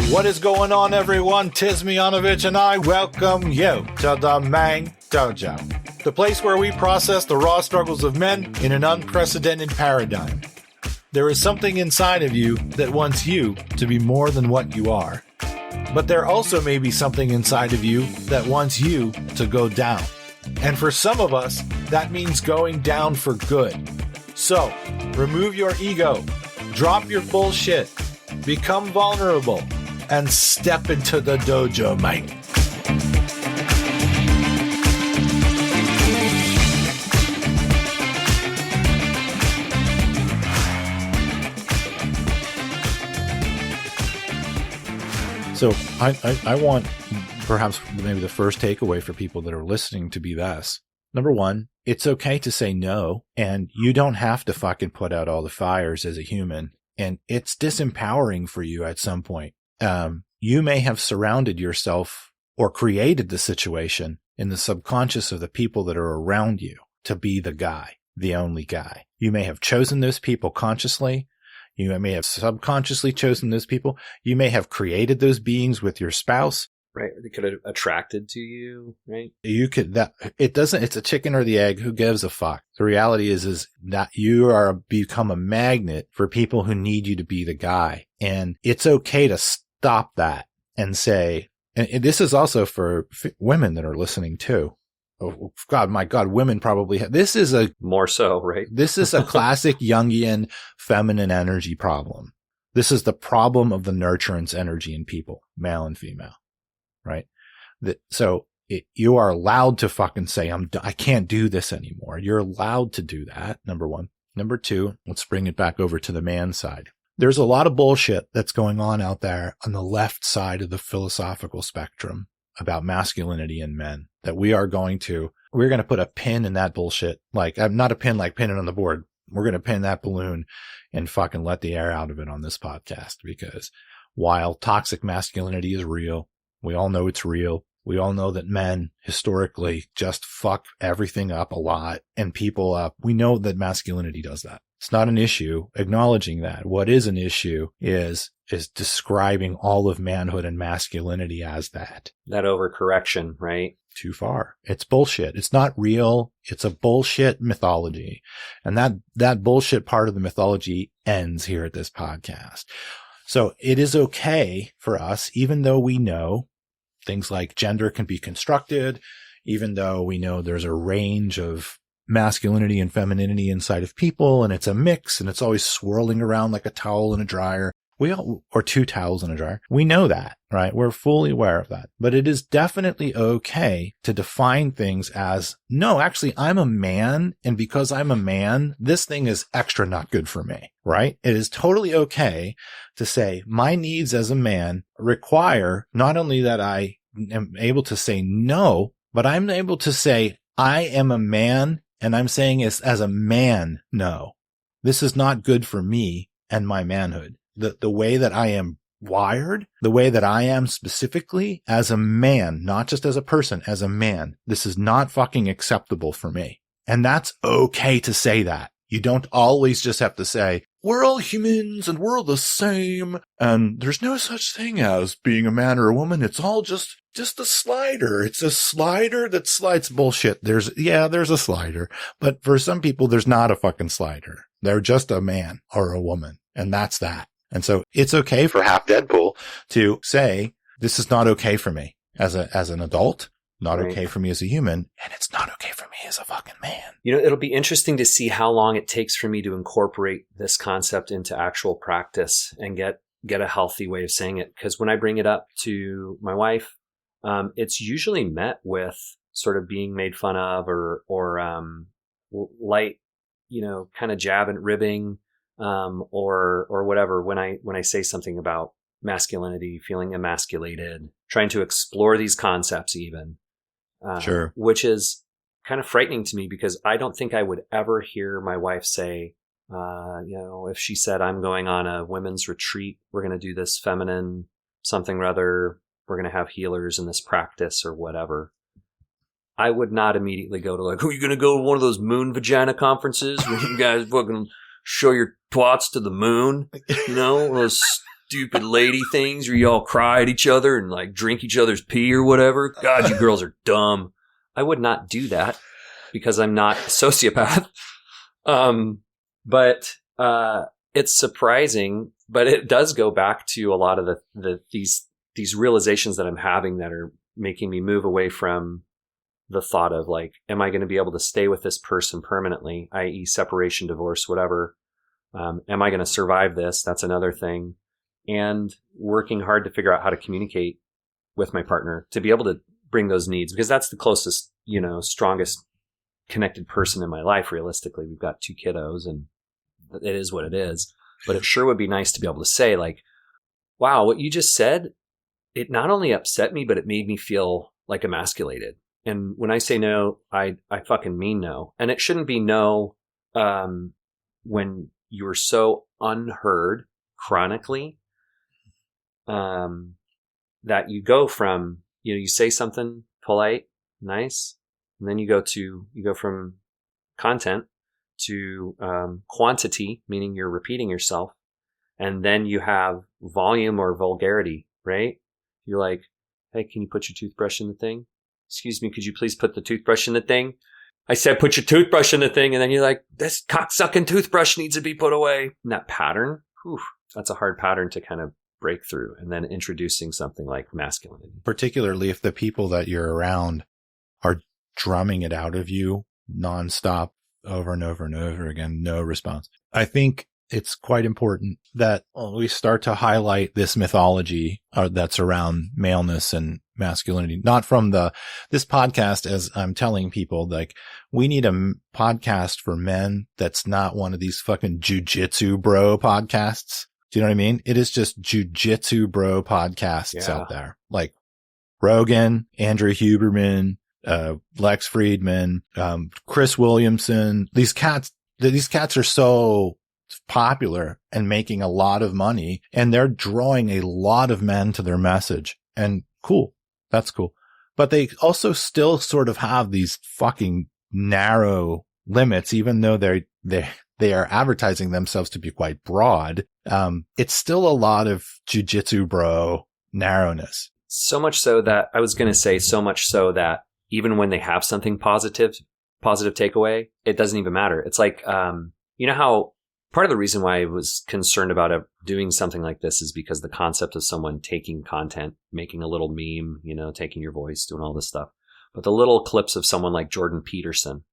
What is going on, everyone? Tis Miyanovich, and I welcome you to the main dojo, the place where we process the raw struggles of men in an unprecedented paradigm. There is something inside of you that wants you to be more than what you are. But there also may be something inside of you that wants you to go down. And for some of us, that means going down for good. So, remove your ego, drop your bullshit, become vulnerable, and step into the dojo, mate. So I want perhaps maybe the first takeaway for people that are listening to be this. Number one, it's okay to say no, and you don't have to fucking put out all the fires as a human. And it's disempowering for you at some point. You may have surrounded yourself or created the situation in the subconscious of the people that are around you to be the guy, the only guy. You may have chosen those people consciously. You may have subconsciously chosen those people. You may have created those beings with your spouse. Right. They could have attracted to you, right? You could, it's a chicken or the egg. Who gives a fuck? The reality is that you are become a magnet for people who need you to be the guy. And it's okay to stop that and say, and this is also for women that are listening too. Oh God, my God, women probably have, this is a more so, right? This is a classic Jungian feminine energy problem. This is the problem of the nurturance energy in people, male and female. Right. You are allowed to fucking say, I can't do this anymore. You're allowed to do that. Number one. Number two, let's bring it back over to the man side. There's a lot of bullshit that's going on out there on the left side of the philosophical spectrum about masculinity in men that we're going to put a pin in that bullshit. Like, not a pin like pin it on the board. We're going to pin that balloon and fucking let the air out of it on this podcast, because while toxic masculinity is real, we all know it's real. We all know that men historically just fuck everything up a lot and people up. We know that masculinity does that. It's not an issue acknowledging that. What is an issue is describing all of manhood and masculinity as that. That overcorrection, right? Too far. It's bullshit. It's not real. It's a bullshit mythology. And that bullshit part of the mythology ends here at this podcast. So it is okay for us, even though we know things like gender can be constructed, even though we know there's a range of masculinity and femininity inside of people, and it's a mix, and it's always swirling around like a towel in a dryer. Or two towels in a dryer. We know that, right? We're fully aware of that. But it is definitely okay to define things as, no, actually, I'm a man, and because I'm a man, this thing is extra not good for me, right? It is totally okay to say my needs as a man require not only that I am able to say no, but I'm able to say I am a man, and I'm saying as a man, no. This is not good for me and my manhood. The way that I am wired, the way that I am specifically as a man, not just as a person, as a man, this is not fucking acceptable for me. And that's okay to say that. You don't always just have to say, we're all humans and we're all the same, and there's no such thing as being a man or a woman. It's all just a slider. It's a slider that slides. Bullshit. There's a slider. But for some people, there's not a fucking slider. They're just a man or a woman. And that's that. And so it's okay for Half-Deadpool to say, this is not okay for me as an adult, not okay for me as a human, and it's not okay for me as a fucking man. You know, it'll be interesting to see how long it takes for me to incorporate this concept into actual practice and get a healthy way of saying it. Because when I bring it up to my wife, it's usually met with sort of being made fun of or light, kind of jab and ribbing. Or whatever, when I say something about masculinity, feeling emasculated, trying to explore these concepts even, sure, which is kind of frightening to me because I don't think I would ever hear my wife say, if she said, I'm going on a women's retreat, we're going to do this feminine something or other, we're going to have healers in this practice or whatever. I would not immediately go to like, are you going to go to one of those moon vagina conferences where you guys fucking show your twats to the moon, those stupid lady things where you all cry at each other and like drink each other's pee or whatever. God, you girls are dumb. I would not do that because I'm not a sociopath. But it's surprising, but it does go back to a lot of these realizations that I'm having that are making me move away from the thought of like, am I going to be able to stay with this person permanently, i.e. separation, divorce, whatever? Am I going to survive this? That's another thing. And working hard to figure out how to communicate with my partner to be able to bring those needs, because that's the closest, strongest connected person in my life. Realistically, we've got 2 kiddos and it is what it is, but it sure would be nice to be able to say like, wow, what you just said, it not only upset me, but it made me feel like emasculated. And when I say no, I fucking mean no. And it shouldn't be no, when you're so unheard chronically, that you go from, you say something polite, nice, and then you go from content to quantity, meaning you're repeating yourself, and then you have volume or vulgarity, right? You're like, hey, can you put your toothbrush in the thing? Excuse me, could you please put the toothbrush in the thing? I said, put your toothbrush in the thing, and then you're like, this cocksucking toothbrush needs to be put away. And that pattern, that's a hard pattern to kind of break through. And then introducing something like masculinity. Particularly if the people that you're around are drumming it out of you nonstop over and over and over again, no response. I think it's quite important that we start to highlight this mythology that's around maleness and masculinity, not from this podcast, as I'm telling people, like, we need a podcast for men that's not one of these fucking jujitsu bro podcasts. Do you know what I mean? It is just jujitsu bro podcasts out there, like Rogan, Andrew Huberman, Lex Friedman, Chris Williamson. These cats are so popular and making a lot of money, and they're drawing a lot of men to their message. And cool. That's cool. But they also still sort of have these fucking narrow limits, even though they are advertising themselves to be quite broad. It's still a lot of jujitsu bro narrowness. So much so that even when they have something positive takeaway, it doesn't even matter. It's like, how part of the reason why I was concerned about doing something like this is because the concept of someone taking content, making a little meme, taking your voice, doing all this stuff. But the little clips of someone like Jordan Peterson.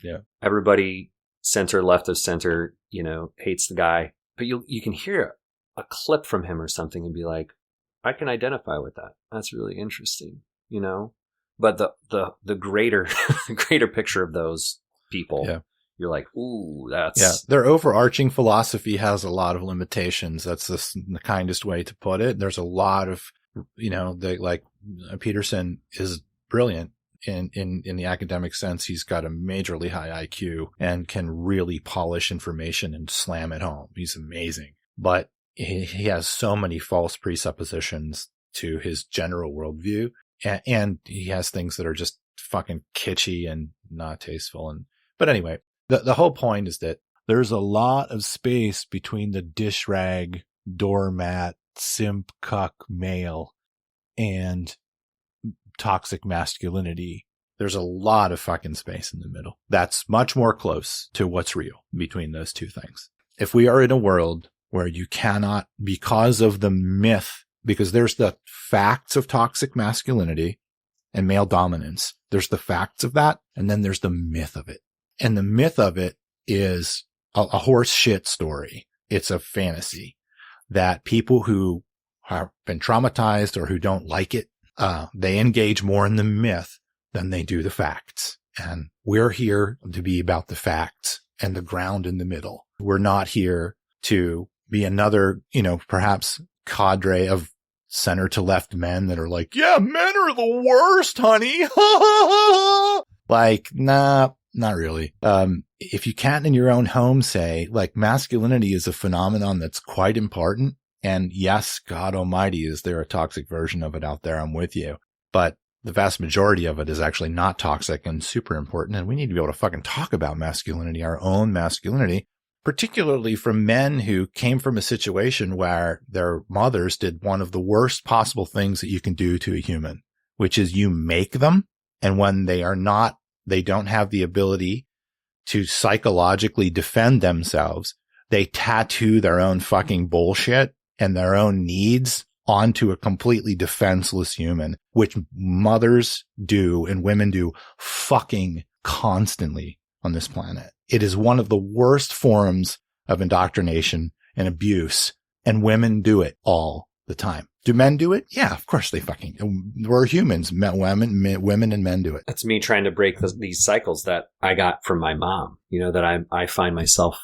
Yeah. Everybody center, left of center, hates the guy. But you can hear a clip from him or something and be like, I can identify with that. That's really interesting, But the greater greater picture of those people, you're like, ooh, that's their overarching philosophy has a lot of limitations. That's the kindest way to put it. There's a lot of, Peterson is brilliant in the academic sense. He's got a majorly high IQ and can really polish information and slam it home. He's amazing, but he has so many false presuppositions to his general worldview. And he has things that are just fucking kitschy and not tasteful. But anyway, the whole point is that there's a lot of space between the dish rag, doormat, simp cuck male and toxic masculinity. There's a lot of fucking space in the middle. That's much more close to what's real between those two things. If we are in a world where you cannot, because of the myth, because there's the facts of toxic masculinity and male dominance. There's the facts of that. And then there's the myth of it. And the myth of it is a horse shit story. It's a fantasy that people who have been traumatized or who don't like it, they engage more in the myth than they do the facts. And we're here to be about the facts and the ground in the middle. We're not here to be another, perhaps cadre of center to left men that are like, yeah, men are the worst, honey. Like, nah, not really. If you can't in your own home say, like, masculinity is a phenomenon that's quite important. And yes, God almighty, is there a toxic version of it out there? I'm with you. But the vast majority of it is actually not toxic and super important. And we need to be able to fucking talk about masculinity, our own masculinity, particularly from men who came from a situation where their mothers did one of the worst possible things that you can do to a human, which is you make them. And when they don't have the ability to psychologically defend themselves, they tattoo their own fucking bullshit and their own needs onto a completely defenseless human, which mothers do and women do fucking constantly on this planet. It is one of the worst forms of indoctrination and abuse, and women do it all the time. Do men do it? Yeah, of course they fucking, we're humans. Women and men do it. That's me trying to break these cycles that I got from my mom, that I find myself,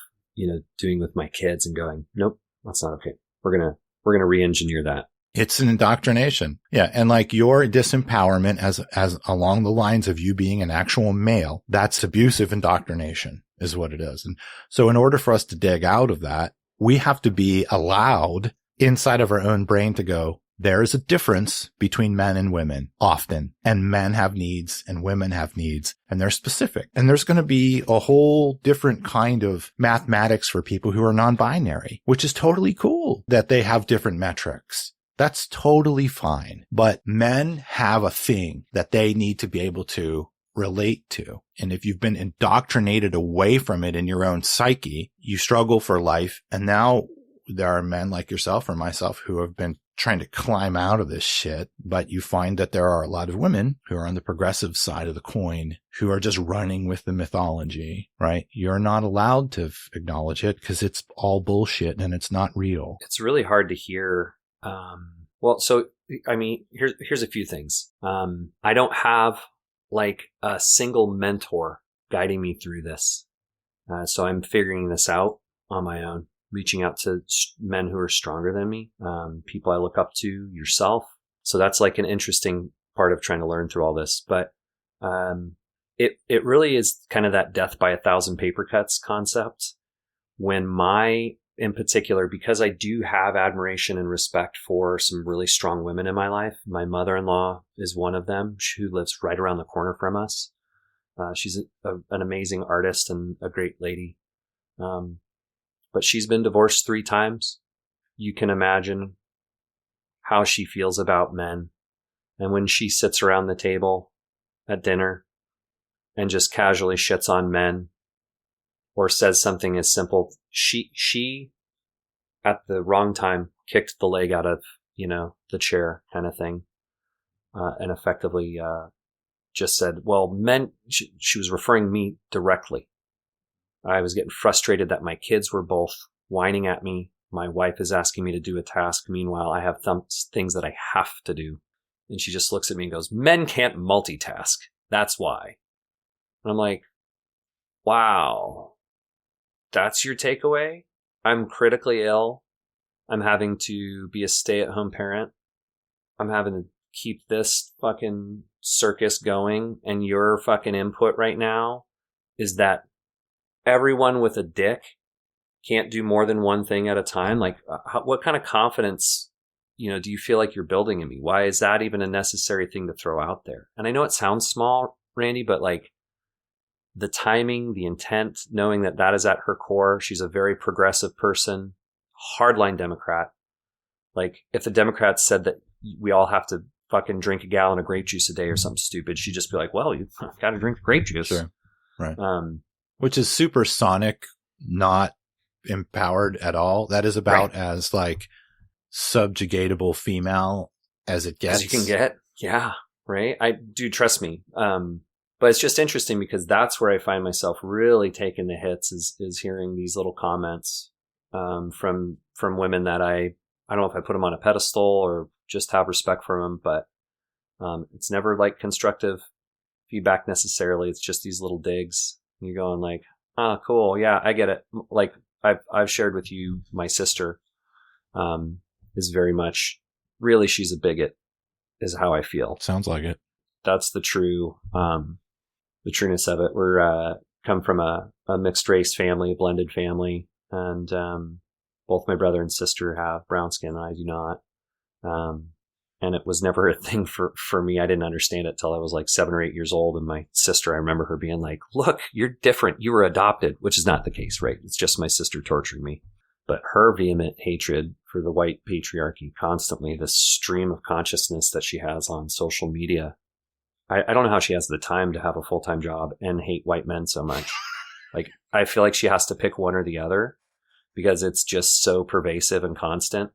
doing with my kids and going, nope, that's not okay. We're going to re-engineer that. It's an indoctrination. Yeah. And like your disempowerment as along the lines of you being an actual male, that's abusive indoctrination is what it is. And so in order for us to dig out of that, we have to be allowed inside of our own brain to go, there is a difference between men and women often, and men have needs and women have needs, and they're specific. And there's going to be a whole different kind of mathematics for people who are non-binary, which is totally cool that they have different metrics. That's totally fine. But men have a thing that they need to be able to relate to. And if you've been indoctrinated away from it in your own psyche, you struggle for life. And now there are men like yourself or myself who have been trying to climb out of this shit. But you find that there are a lot of women who are on the progressive side of the coin who are just running with the mythology, right? You're not allowed to acknowledge it because it's all bullshit and it's not real. It's really hard to hear. Here's a few things. I don't have like a single mentor guiding me through this. So I'm figuring this out on my own, reaching out to men who are stronger than me, people I look up to, yourself. So that's like an interesting part of trying to learn through all this. But it really is kind of that death by 1,000 paper cuts concept. In particular, because I do have admiration and respect for some really strong women in my life. My mother-in-law is one of them, who lives right around the corner from us. She's an amazing artist and a great lady. But she's been divorced 3 times. You can imagine how she feels about men. And when she sits around the table at dinner and just casually shits on men, or says something as simple, she at the wrong time kicked the leg out of, the chair kind of thing. And effectively, just said, well, men, she was referring me directly. I was getting frustrated that my kids were both whining at me. My wife is asking me to do a task. Meanwhile, I have things that I have to do. And she just looks at me and goes, men can't multitask. That's why. And I'm like, wow. That's your takeaway? I'm critically ill. I'm having to be a stay-at-home parent. I'm having to keep this fucking circus going. And your fucking input right now is that everyone with a dick can't do more than one thing at a time. Like, what kind of confidence, do you feel like you're building in me? Why is that even a necessary thing to throw out there? And I know it sounds small, Randy, but like, the timing, the intent, knowing that is at her core. She's a very progressive person, hardline Democrat. Like, if the Democrats said that we all have to fucking drink a gallon of grape juice a day or something stupid, she'd just be like, well, you got to drink grape juice. Sure. Right. Which is supersonic, not empowered at all. That is about as like subjugatable female as it gets. As you can get. Yeah. Right. I do, trust me. But it's just interesting because that's where I find myself really taking the hits is hearing these little comments from women that I don't know if I put them on a pedestal or just have respect for them, but it's never like constructive feedback necessarily. It's just these little digs. You're going like, oh, cool. Yeah, I get it. Like I've shared with you, my sister is very much, really, she's a bigot is how I feel. Sounds like it. That's the trueness of it. We're come from a mixed race family, a blended family, and both my brother and sister have brown skin and I do not. And it was never a thing for me. I didn't understand it till I was like 7 or 8 years old. And my sister, I remember her being like, look, you're different. You were adopted, which is not the case, right? It's just my sister torturing me. But her vehement hatred for the white patriarchy constantly, this stream of consciousness that she has on social media. I don't know how she has the time to have a full-time job and hate white men so much. Like, I feel like she has to pick one or the other because it's just so pervasive and constant.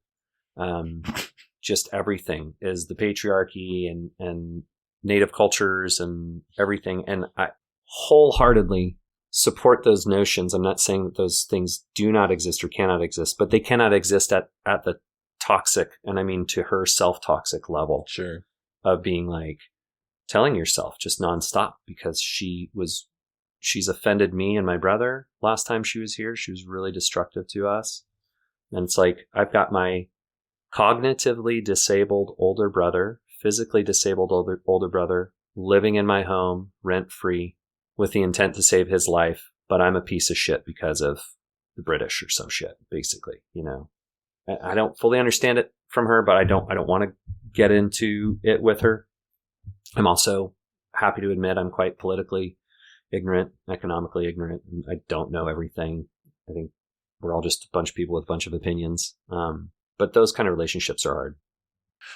Just everything is the patriarchy and native cultures and everything. And I wholeheartedly support those notions. I'm not saying that those things do not exist or cannot exist, but they cannot exist at the toxic, and I mean to her self-toxic level. Sure. Of being like telling yourself just nonstop because she's offended me and my brother. Last time she was here, she was really destructive to us. And it's like, I've got my cognitively disabled older brother, physically disabled older brother, living in my home rent-free with the intent to save his life, but I'm a piece of shit because of the British or some shit, basically, you know. I don't fully understand it from her, but I don't want to get into it with her. I'm also happy to admit I'm quite politically ignorant, economically ignorant, and I don't know everything. I think we're all just a bunch of people with a bunch of opinions. But those kind of relationships are hard.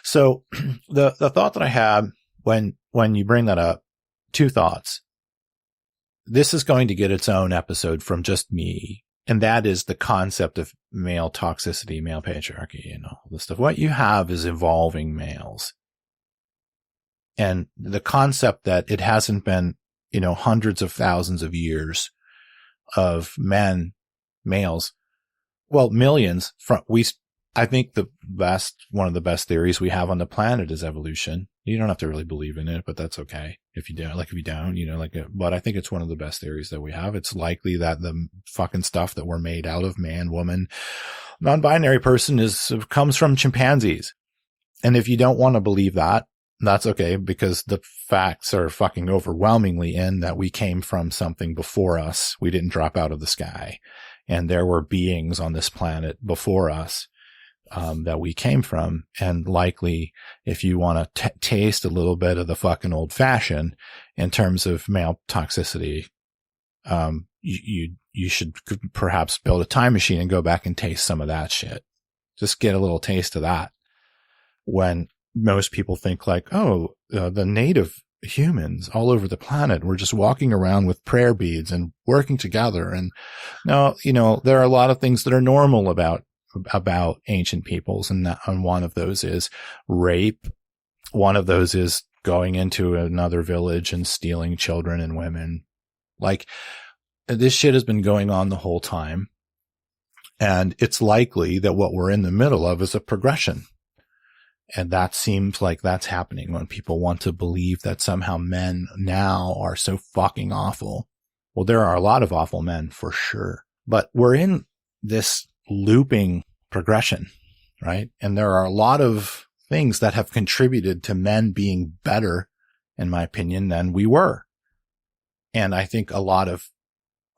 So the thought that I had when you bring that up, two thoughts. This is going to get its own episode from just me. And that is the concept of male toxicity, male patriarchy, and all this stuff. What you have is evolving males. And the concept that it hasn't been, hundreds of thousands of years of males, well, millions I think one of the best theories we have on the planet is evolution. You don't have to really believe in it, but that's okay. If you don't, but I think it's one of the best theories that we have. It's likely that the fucking stuff that we're made out of, man, woman, non-binary person comes from chimpanzees. And if you don't want to believe that, that's okay, because the facts are fucking overwhelmingly in that we came from something before us. We didn't drop out of the sky, and there were beings on this planet before us. That we came from. And likely, if you want to taste a little bit of the fucking old fashioned in terms of male toxicity, you should perhaps build a time machine and go back and taste some of that shit. Just get a little taste of that. When most people think like, the native humans all over the planet were just walking around with prayer beads and working together. And now, there are a lot of things that are normal about ancient peoples. And one of those is rape. One of those is going into another village and stealing children and women. Like, this shit has been going on the whole time. And it's likely that what we're in the middle of is a progression. And that seems like that's happening when people want to believe that somehow men now are so fucking awful. Well, there are a lot of awful men for sure, but we're in this looping progression, right? And there are a lot of things that have contributed to men being better, in my opinion, than we were. And I think a lot of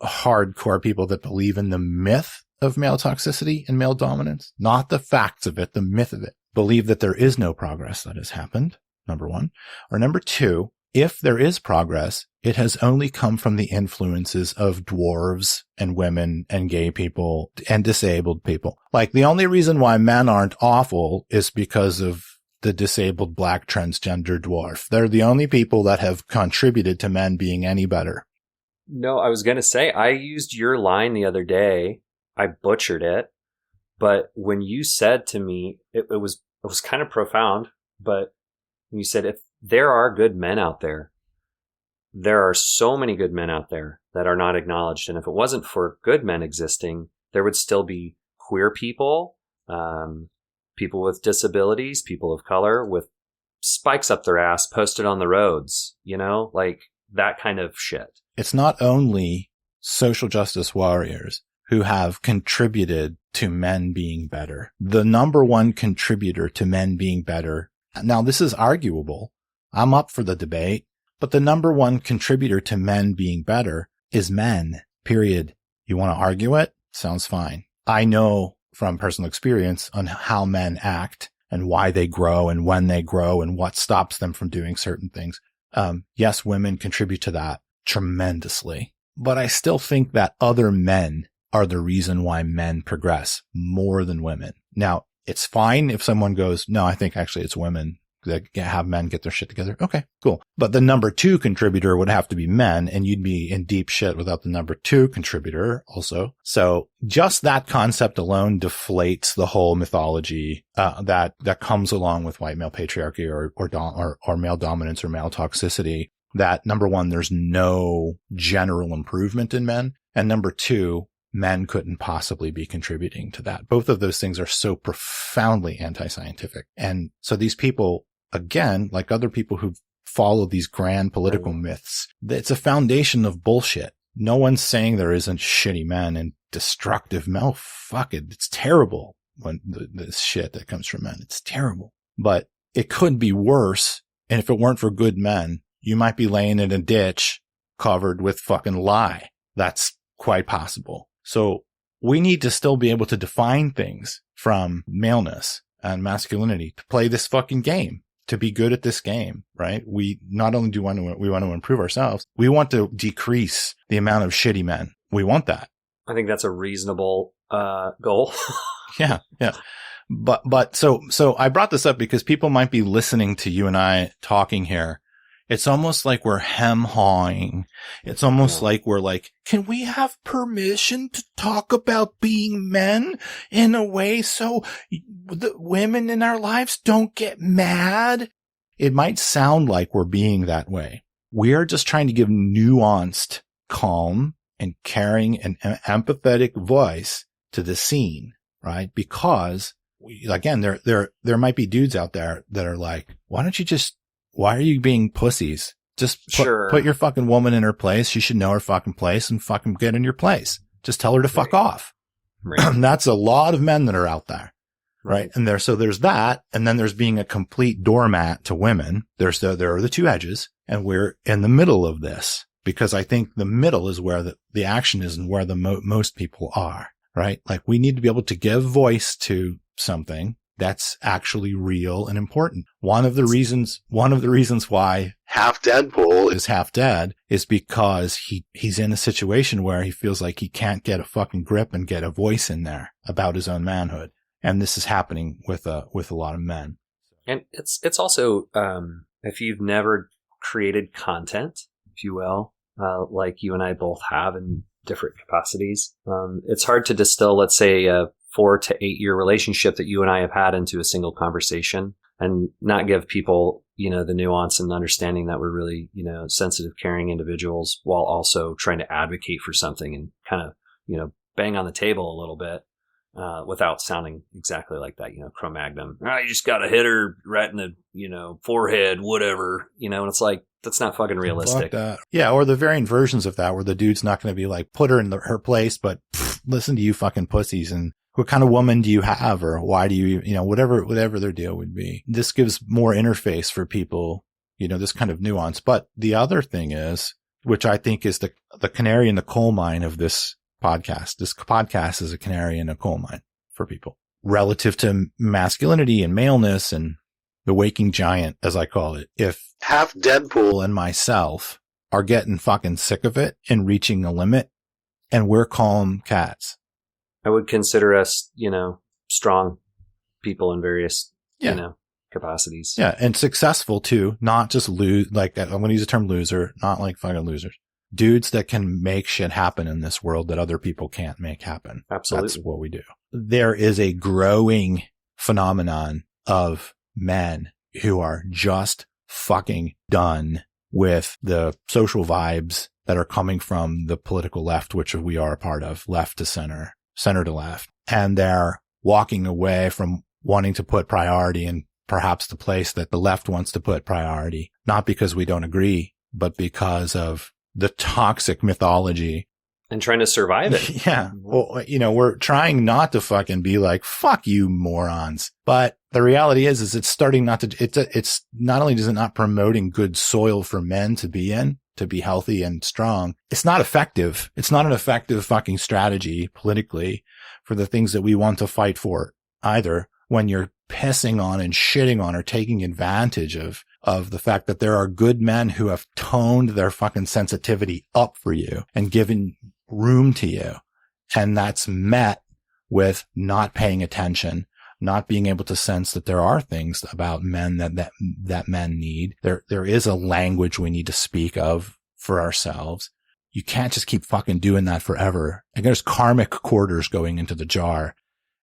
hardcore people that believe in the myth of male toxicity and male dominance, not the facts of it, the myth of it, believe that there is no progress that has happened, number one. Or number two, if there is progress, it has only come from the influences of dwarves and women and gay people and disabled people. Like, the only reason why men aren't awful is because of the disabled black transgender dwarf. They're the only people that have contributed to men being any better. No, I was going to say, I used your line the other day. I butchered it. But when you said to me, it was kind of profound, but when you said, if there are good men out there, there are so many good men out there that are not acknowledged. And if it wasn't for good men existing, there would still be queer people, people with disabilities, people of color with spikes up their ass posted on the roads, like that kind of shit. It's not only social justice warriors who have contributed to men being better. The number one contributor to men being better. Now, this is arguable. I'm up for the debate, but the number one contributor to men being better is men, period. You want to argue it? Sounds fine. I know from personal experience on how men act and why they grow and when they grow and what stops them from doing certain things. Yes, women contribute to that tremendously, but I still think that other men are the reason why men progress more than women. Now, it's fine if someone goes, no, I think actually it's women that have men get their shit together. Okay, cool. But the number 2 contributor would have to be men, and you'd be in deep shit without the number 2 contributor also. So just that concept alone deflates the whole mythology that comes along with white male patriarchy or male dominance or male toxicity. That number 1, there's no general improvement in men, and number 2, men couldn't possibly be contributing to that. Both of those things are so profoundly anti-scientific. And so these people, again, like other people who follow these grand political myths, it's a foundation of bullshit. No one's saying there isn't shitty men and destructive men. Oh, fuck it. It's terrible when the shit that comes from men. It's terrible. But it could be worse. And if it weren't for good men, you might be laying in a ditch covered with fucking lye. That's quite possible. So we need to still be able to define things from maleness and masculinity to play this fucking game, to be good at this game, right? We not only do want to improve ourselves, we want to decrease the amount of shitty men. We want that. I think that's a reasonable goal. Yeah. But so I brought this up because people might be listening to you and I talking here. It's almost like we're hem-hawing. It's almost like we're like, can we have permission to talk about being men in a way so the women in our lives don't get mad? It might sound like we're being that way. We are just trying to give nuanced, calm, and caring and empathetic voice to the scene, right? Because again, there might be dudes out there that are like, why are you being pussies? Just put your fucking woman in her place. She should know her fucking place and fucking get in your place. Just tell her to fuck off. Right. That's a lot of men that are out there. Right. And there's that. And then there's being a complete doormat to women. There are the 2 edges, and we're in the middle of this because I think the middle is where the action is and where the most people are. Right. Like we need to be able to give voice to something that's actually real and important. One of the reasons why Half-Deadpool is half dead is because he's in a situation where he feels like he can't get a fucking grip and get a voice in there about his own manhood. And this is happening with a lot of men. And it's also, if you've never created content, if you will, like you and I both have in different capacities, it's hard to distill, let's say, a 4 to 8 year relationship that you and I have had into a single conversation and not give people, the nuance and understanding that we're really, sensitive, caring individuals while also trying to advocate for something and kind of, bang on the table a little bit, without sounding exactly like that, Cro-Magnon. You just got to hit her right in the, forehead, whatever, and it's like, that's not fucking realistic. Yeah. Or the variant versions of that where the dude's not going to be like, put her in her place, but listen to you fucking pussies and what kind of woman do you have, or why do you, whatever their deal would be. This gives more interface for people, this kind of nuance. But the other thing is, which I think is the canary in the coal mine of this podcast. This podcast is a canary in a coal mine for people relative to masculinity and maleness and the waking giant, as I call it. If Half-Deadpool and myself are getting fucking sick of it and reaching a limit, and we're calm cats, I would consider us, strong people in various, capacities. Yeah. And successful too, not just I'm going to use the term loser, not like fucking losers. Dudes that can make shit happen in this world that other people can't make happen. Absolutely. That's what we do. There is a growing phenomenon of men who are just fucking done with the social vibes that are coming from the political left, which we are a part of, left to center to left. And they're walking away from wanting to put priority in perhaps the place that the left wants to put priority, not because we don't agree, but because of the toxic mythology. And trying to survive it. Yeah. Well, we're trying not to fucking be like, fuck you morons. But the reality is it's starting not to, it's not only does it not promoting good soil for men to be in, to be healthy and strong, it's not effective. It's not an effective fucking strategy politically for the things that we want to fight for either, when you're pissing on and shitting on or taking advantage of the fact that there are good men who have toned their fucking sensitivity up for you and given room to you. And that's met with not paying attention, not being able to sense that there are things about men that men need. There is a language we need to speak of for ourselves. You can't just keep fucking doing that forever. And there's karmic quarters going into the jar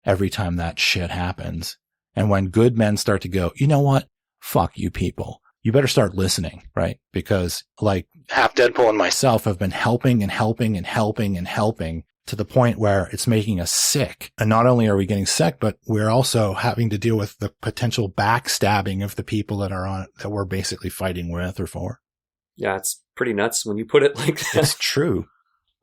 every time that shit happens. And when good men start to go, you know what? Fuck you people. You better start listening, right? Because like Half-Deadpool and myself have been helping and helping and helping and helping to the point where it's making us sick. And not only are we getting sick, but we're also having to deal with the potential backstabbing of the people that we're basically fighting with or for. Yeah, it's pretty nuts when you put it like that. It's true.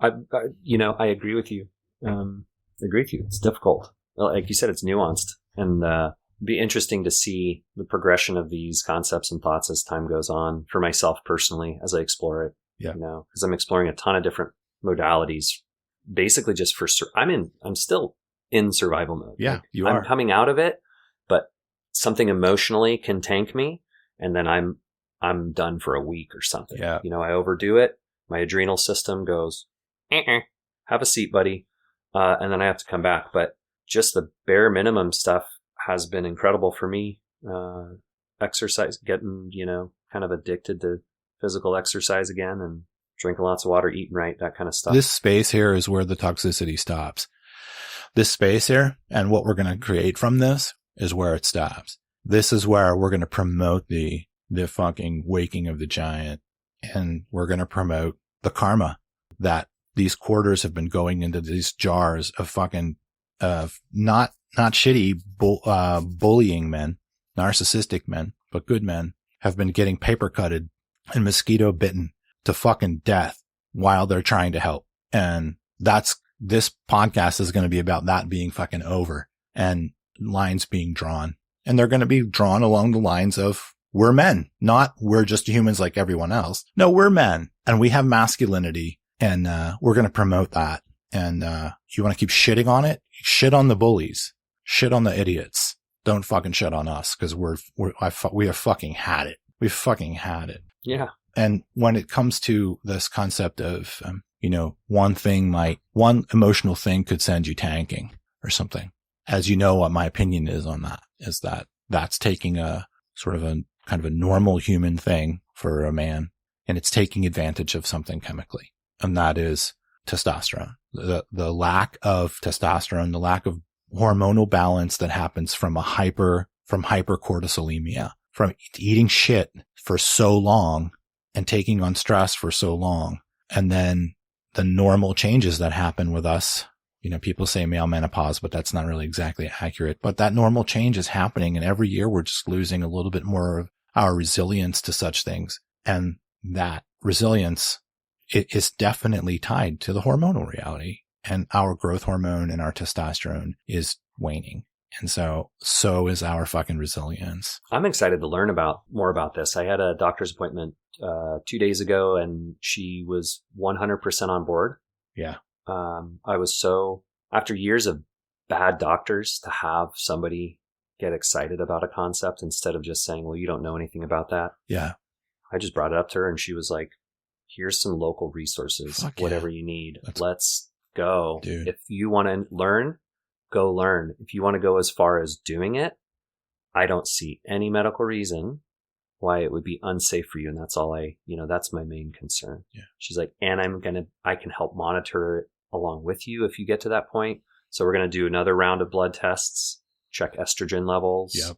I agree with you. It's difficult. Like you said, it's nuanced, and be interesting to see the progression of these concepts and thoughts as time goes on for myself personally as I explore it. Yeah. Because I'm exploring a ton of different modalities, basically just for, I'm still in survival mode. Yeah, like, you are. I'm coming out of it, but something emotionally can tank me, and then I'm done for a week or something. Yeah. I overdo it. My adrenal system goes, have a seat, buddy. And then I have to come back. But just the bare minimum stuff has been incredible for me. Exercise, getting, kind of addicted to physical exercise again, and drinking lots of water, eating right, that kind of stuff. This space here is where the toxicity stops. This space here and what we're going to create from this is where it stops. This is where we're going to promote the fucking waking of the giant, and we're going to promote the karma that these quarters have been going into these jars of fucking, not shitty, bullying men, narcissistic men, but good men have been getting paper cutted and mosquito bitten to fucking death while they're trying to help. And this podcast is going to be about that being fucking over and lines being drawn. And they're going to be drawn along the lines of, we're men, not we're just humans like everyone else. No, we're men and we have masculinity, and we're going to promote that. And you want to keep shitting on it? Shit on the bullies. Shit on the idiots. Don't fucking shit on us, because we have fucking had it. We've fucking had it. Yeah. And when it comes to this concept of, one emotional thing could send you tanking or something. As you know, what my opinion is on that is that that's taking a sort of a kind of a normal human thing for a man, and it's taking advantage of something chemically. And that is testosterone. The lack of testosterone, the lack of hormonal balance that happens from hypercortisolemia, from eating shit for so long and taking on stress for so long. And then the normal changes that happen with us. People say male menopause, but that's not really exactly accurate. But that normal change is happening, and every year we're just losing a little bit more of our resilience to such things. And that resilience, it is definitely tied to the hormonal reality, and our growth hormone and our testosterone is waning. And so is our fucking resilience. I'm excited to learn more about this. I had a doctor's appointment 2 days ago, and she was 100% on board. Yeah. I was after years of bad doctors, to have somebody get excited about a concept instead of just saying, well, you don't know anything about that. Yeah. I just brought it up to her, and she was like, here's some local resources, Fuck whatever yeah. you need. Let's go. Dude. If you want to learn, go learn. If you want to go as far as doing it, I don't see any medical reason why it would be unsafe for you. And that's all that's my main concern. Yeah. She's like, and I can help monitor it along with you if you get to that point. So we're going to do another round of blood tests, check estrogen levels. Yep.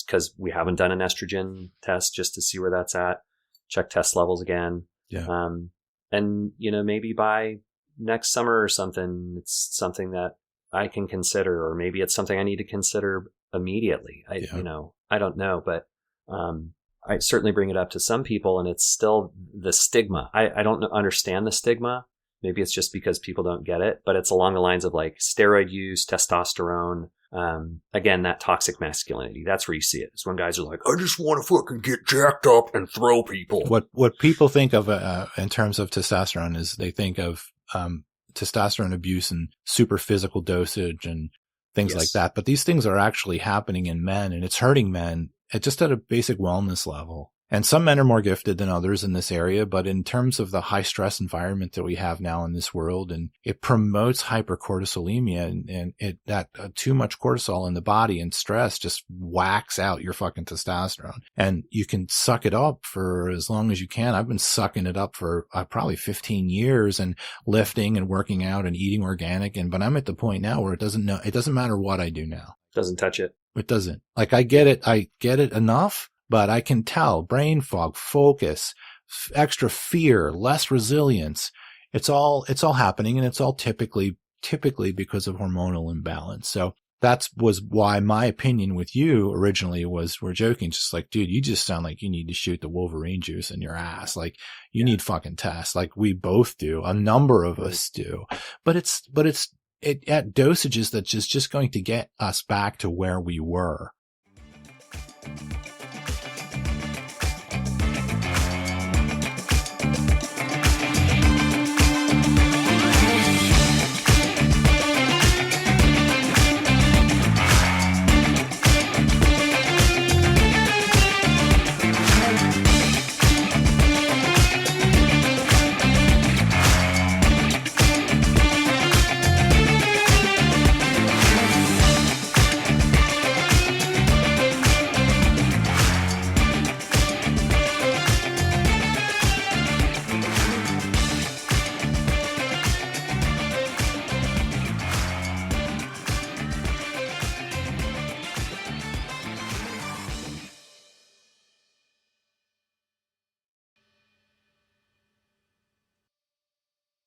Because we haven't done an estrogen test just to see where that's at. Check test levels again. Yeah. And maybe by next summer or something, it's something that I can consider, or maybe it's something I need to consider immediately. I don't know, but I certainly bring it up to some people, and it's still the stigma. I don't understand the stigma. Maybe it's just because people don't get it, but it's along the lines of like steroid use, testosterone. Again, that toxic masculinity. That's where you see it. It's when guys are like, I just want to fucking get jacked up and throw people. What people think of in terms of testosterone is they think of testosterone abuse and super physical dosage and things like that. But these things are actually happening in men, and it's hurting men just at a basic wellness level. And some men are more gifted than others in this area, but in terms of the high stress environment that we have now in this world, and it promotes hypercortisolemia, and too much cortisol in the body and stress just whacks out your fucking testosterone. And you can suck it up for as long as you can. I've been sucking it up for probably 15 years and lifting and working out and eating organic. But I'm at the point now where it doesn't matter what I do now. Doesn't touch it. It doesn't. Like I get it enough. But I can tell brain fog, focus, extra fear, less resilience. It's all happening, and it's all typically because of hormonal imbalance. So was why my opinion with you originally was, we're joking, just like, dude, you just sound like you need to shoot the Wolverine juice in your ass. Like you need fucking tests. Like we both do. A number of us do. But it's at dosages that's just going to get us back to where we were.